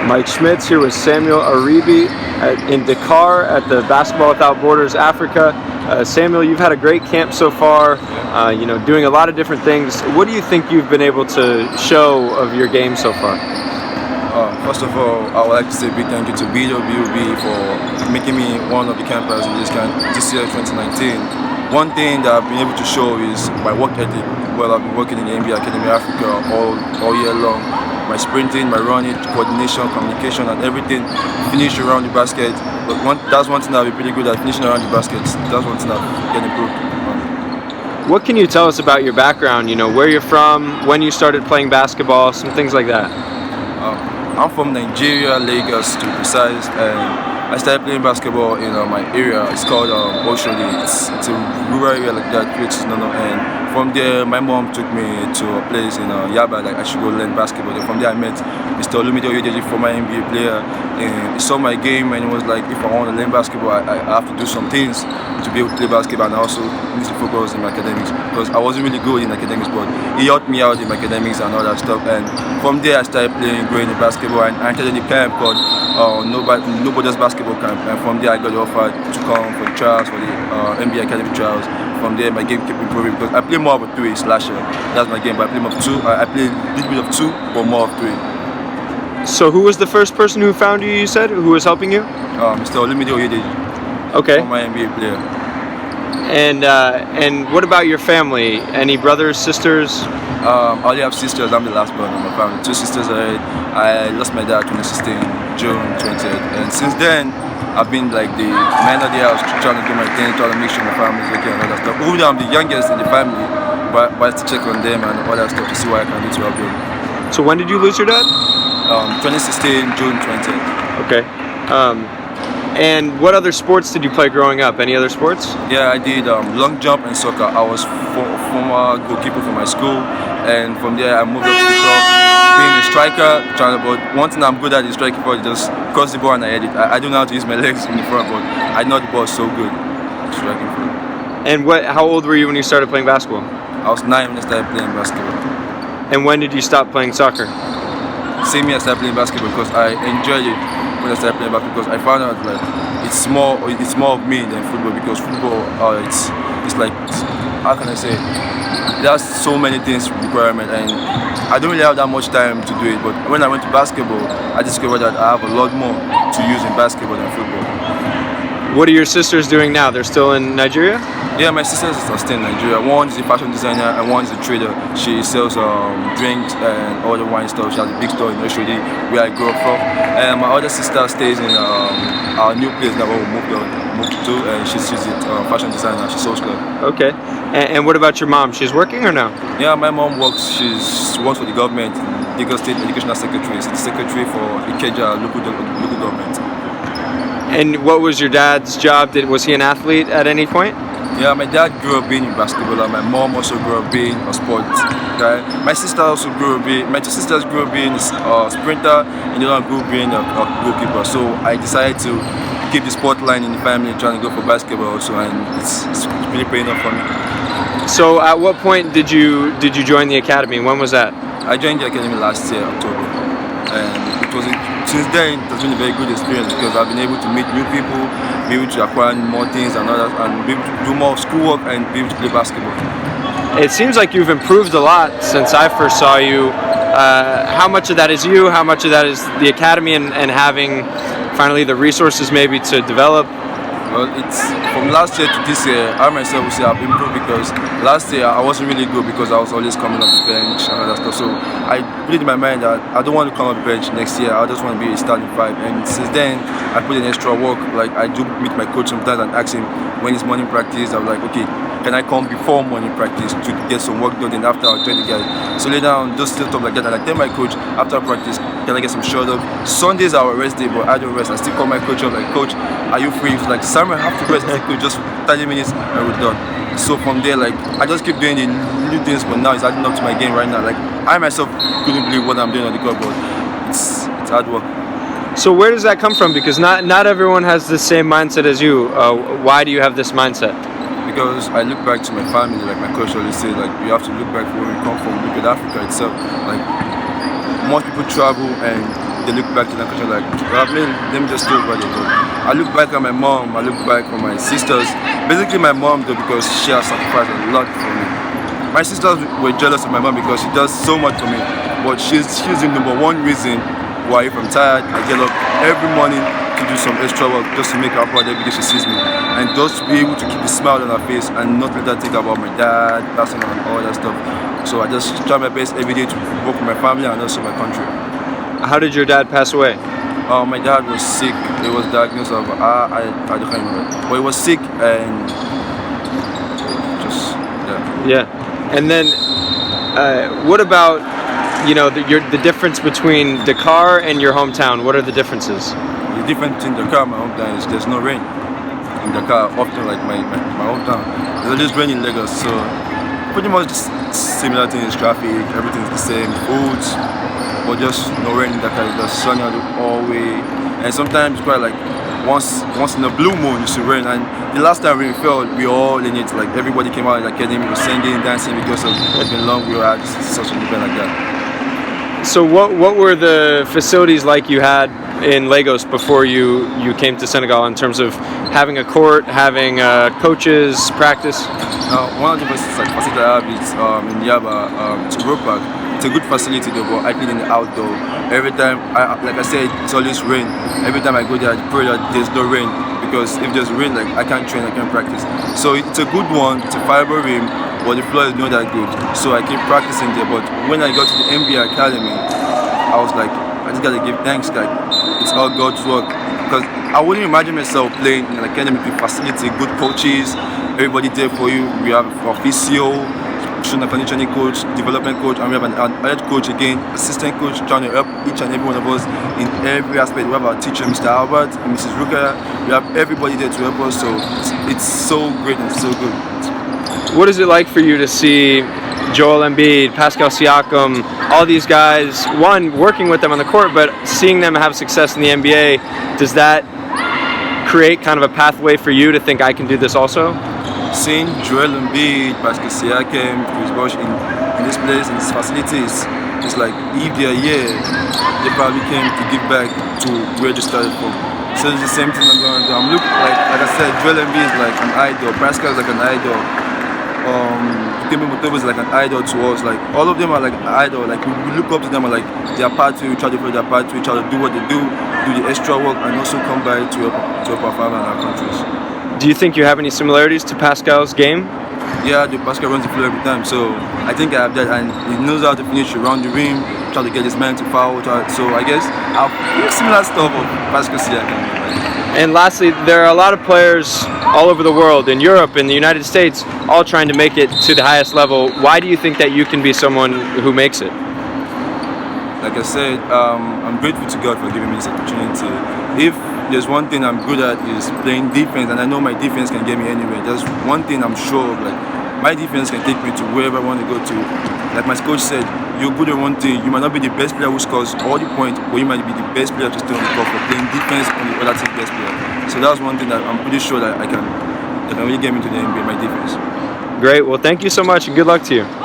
Mike Schmitz here with Samuel Ariyibi in Dakar at the Basketball Without Borders Africa. Samuel, you've had a great camp so far, doing a lot of different things. What do you think you've been able to show of your game so far? First of all, I would like to say a big thank you to BWB for making me one of the campers in this year, 2019. One thing that I've been able to show is my work ethic. Well, I've been working in the NBA Academy Africa all year long. My sprinting, my running, coordination, communication, and everything finished around the basket. But that's one thing I've been pretty good at, finishing around the baskets. That's one thing I've getting improved. What can you tell us about your background? Where you're from, when you started playing basketball, some things like that. I'm from Nigeria, Lagos to be precise, and I started playing basketball in my area. It's called Oshodi. It's a rural area like that, which is and from there, my mom took me to a place in Yaba, like I should go learn basketball. Then from there, I met Mr. Olumide Oyedeji, former NBA player, and he saw my game and he was like, if I want to learn basketball, I have to do some things to be able to play basketball, and I also need to focus in my academics because I wasn't really good in academics, but he helped me out in my academics and all that stuff. And from there, I started growing in basketball, and I entered in a camp called Nobody's Basketball Camp. And from there, I got offered to come for the trials, for the NBA Academy trials. From there, my game kept improving because I play more of a 3 slasher. That's my game, but I play more of 2. I play a little bit of 2, but more of 3. So who was the first person who found you, you said? Who was helping you? Mr. Olumide Oyedeji. Okay. Former NBA player. And what about your family? Any brothers, sisters? I only have sisters. I'm the last born in my family. 2 sisters already. I lost my dad 2016, June 20th. And since then, I've been like the man of the house, trying to do my thing, trying to make sure my family's okay and all that stuff. Even though I'm the youngest in the family, but I have to check on them and all that stuff to see what I can do to help them. So when did you lose your dad? 2016, June 20th. Okay. And what other sports did you play growing up? Any other sports? Yeah, I did long jump and soccer. I was former goalkeeper for my school, and from there I moved up to the top, being a striker. But one thing I'm good at is striking ball, just cross the ball and I hit it. I don't know how to use my legs in the front, but I know the ball so good. Striking ball. And how old were you when you started playing basketball? I was 9 when I started playing basketball. And when did you stop playing soccer? Same year I started playing basketball because I enjoyed it when I started playing basketball, because I found out like it's more of me than football, because football it's like, how can I say, there's so many things requirement and I don't really have that much time to do it. But when I went to basketball, I discovered that I have a lot more to use in basketball than football. What are your sisters doing now? They're still in Nigeria? Yeah, my sisters are still in Nigeria. One is a fashion designer and one is a trader. She sells drinks and all the wine stuff. She has a big store in Oshodi, where I grew up from. And my other sister stays in our new place that we moved to, and she's a fashion designer. She sells clothes. Okay. And what about your mom? She's working or no? Yeah, my mom works. She works for the government, Lagos State Educational Secretary. She's the secretary for Ikeja local government. And what was your dad's job? Was he an athlete at any point? Yeah, my dad grew up being in basketball, and my mom also grew up being a sports guy. My sister also my 2 sisters grew up being a sprinter, and the other one grew up being a goalkeeper. So I decided to keep the sport line in the family, trying to go for basketball also, and it's really paying off for me. So at what point did you join the academy? When was that? I joined the academy last year, October, and since then it has been a very good experience because I've been able to meet new people, be able to acquire more things and others, and be able to do more schoolwork and be able to play basketball. It seems like you've improved a lot since I first saw you. How much of that is you? How much of that is the academy and having finally the resources maybe to develop? Well, it's from last year to this year, I myself would say I've improved, because last year I wasn't really good because I was always coming off the bench and all that stuff. So I put it in my mind that I don't want to come off the bench next year. I just want to be a starting 5. And since then, I put in extra work. Like I do meet my coach sometimes and ask him when it's morning practice. I'm like, okay, can I come before morning practice to get some work done? And after I'll join the guys. So later on, just still stuff like that. And I tell my coach after practice, can I get some short up? Sundays are our rest day, but I don't rest. I still call my coach up like, coach, are you free? He's like, Samuel, I have to rest. I said, coach, just 30 minutes and we're done. So from there, like I just keep doing the new things, but now it's adding up to my game right now. Like I myself couldn't believe what I'm doing on the court, but it's hard work. So where does that come from? Because not everyone has the same mindset as you. Why do you have this mindset? Because I look back to my family, like my coach always says, like you have to look back where we come from, look at Africa itself. Like most people travel and they look back in the country like, let me just talk about it. But I look back at my mom, I look back at my sisters. Basically my mom though, because she has sacrificed a lot for me. My sisters were jealous of my mom because she does so much for me. But she's the number one reason why if I'm tired, I get up every morning to do some extra work just to make her proud every day she sees me. And just to be able to keep a smile on her face and not let her think about my dad, passing on all that stuff. So I just try my best every day to work with my family and also my country. How did your dad pass away? My dad was sick. He was diagnosed of I don't remember. But he was sick and just Yeah. And then what about the difference between Dakar and your hometown? What are the differences? The difference in Dakar and my hometown is there's no rain. In Dakar, often like my hometown, there's always rain in Lagos. So pretty much just similar things, traffic, everything's the same, foods, but just no rain in Dakar. It's just sunny all the way, and sometimes quite like once in a blue moon you see rain. And the last time rain fell, we all in it. Like everybody came out in the academy, was singing, dancing because of it's been long. We were just such an event like that. So what were the facilities like you had in Lagos before you came to Senegal in terms of having a court, having coaches, practice? One of the best facilities I have is in Yaba. It's a road park. It's a good facility though, but I play in the outdoor. Every time, like I said, it's always rain. Every time I go there, I pray that there's no rain because if there's rain, like I can't train, I can't practice. So it's a good one. It's a fiber rim, but the floor is not that good. So I keep practicing there. But when I got to the NBA Academy, I was like, I just gotta give thanks, like it's all God's work. Because I wouldn't imagine myself playing in an academy with facility, good coaches, everybody there for you. We have a physio, strength and conditioning coach, development coach, and we have an head coach again, assistant coach trying to help each and every one of us in every aspect. We have our teacher, Mr. Albert, and Mrs. Rukaya. We have everybody there to help us. So it's so great and so good. What is it like for you to see Joel Embiid, Pascal Siakam, all these guys, one, working with them on the court, but seeing them have success in the NBA, does that create kind of a pathway for you to think I can do this also? Seeing Joel Embiid, Pascal Siakam, Chris Bosh in this place, in these facilities, it's like if they are here, they probably came to give back to where they started from. So it's the same thing I'm going to do. I'm looking like I said, Joel Embiid is like an idol, Pascal is like an idol. Timmy Mutobo is like an idol to us. Like all of them are like an idol. Like we look up to them and like they are part to. We try to play their part to. We try to do what they do the extra work, and also come by to help our family and our countries. Do you think you have any similarities to Pascal's game? Yeah, Pascal runs the floor every time, so I think I have that, and he knows how to finish around the rim, try to get his man to foul. So I guess I'll do similar stuff of Pascal Siakam. And lastly, there are a lot of players all over the world, in Europe, in the United States, all trying to make it to the highest level. Why do you think that you can be someone who makes it? Like I said, I'm grateful to God for giving me this opportunity. If there's one thing I'm good at is playing defense, and I know my defense can get me anywhere. There's one thing I'm sure of, like my defense can take me to wherever I want to go to. Like my coach said, you're good at one thing. You might not be the best player who scores all the points, but you might be the best player to stay on the court for playing defense on the other team's best player. So that's one thing that I'm pretty sure that I can really get me to the NBA, my defense. Great. Well, thank you so much, and good luck to you.